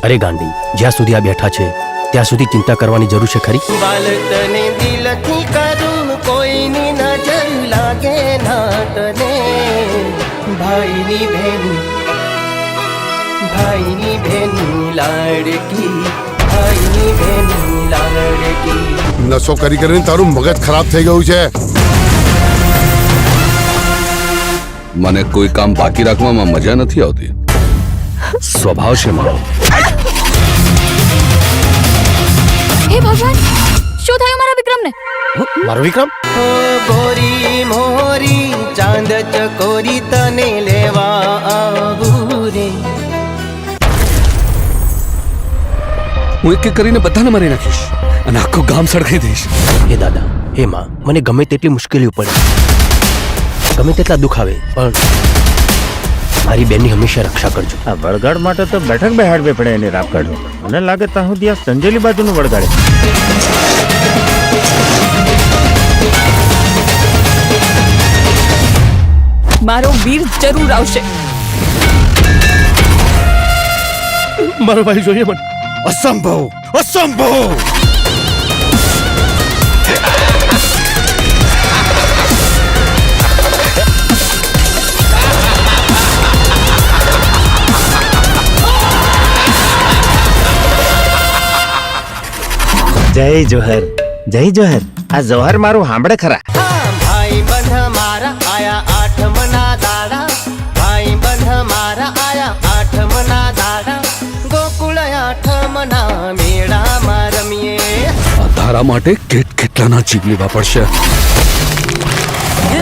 અરે ગાંડી, જ્યાં સુધી આ બેઠા છે ત્યાં સુધી ચિંતા કરવાની જરૂર છે ખરી? બાળકને દિલથી કરું, કોઈની નજર લાગે ના તને. ભાઈની બેન લાડકી, ભાઈની બેન લાડકી. નશો કરી કરીને તારું મગજ ખરાબ થઈ ગયું છે. મને કોઈ કામ બાકી રાખવામાં મજા નથી આવતી. સ્વભાવ છે મારો. હે ભગવાન, શું થયું મારા વિક્રમને? મારો વિક્રમ? ઓ ગોરી મોરી ચાંદ ચકોરી તને લેવા આવું રે. હું એક એક કરીને બધાને મારી નાખીશ અને આખું ગામ સળગાઈ દઈશ. હે દાદા, હે માં, મને ગમે તેટલી મુશ્કેલીઓ પડે, ગમે તેટલા દુઃખ આવે, પણ મારી બેનની હંમેશા રક્ષા કરજો. આ વળગાડ માટે તો બેઠક બેહાડવી પડે એની રાપ કાઢો. મને લાગે ત્યાં સુધી આ સંજેલી બાજુનું વળગાડે. મારો વીર જરૂર આવશે. મારો ભાઈ જોઈએ મને. અસંભવ, અસંભવ. જય જોહર, જય જોહર. આ જોહર મારું સાંભળે ખરા? હા, ભાઈ બંધ મારા આયા આઠમના દાડા. ભાઈ બંધ મારા આયા આઠમના દાડા. ગોકુળ આઠમના મેળામાં રમીએ. આ તારા માટે કેટલાના જીવ લેવા પડશે. હે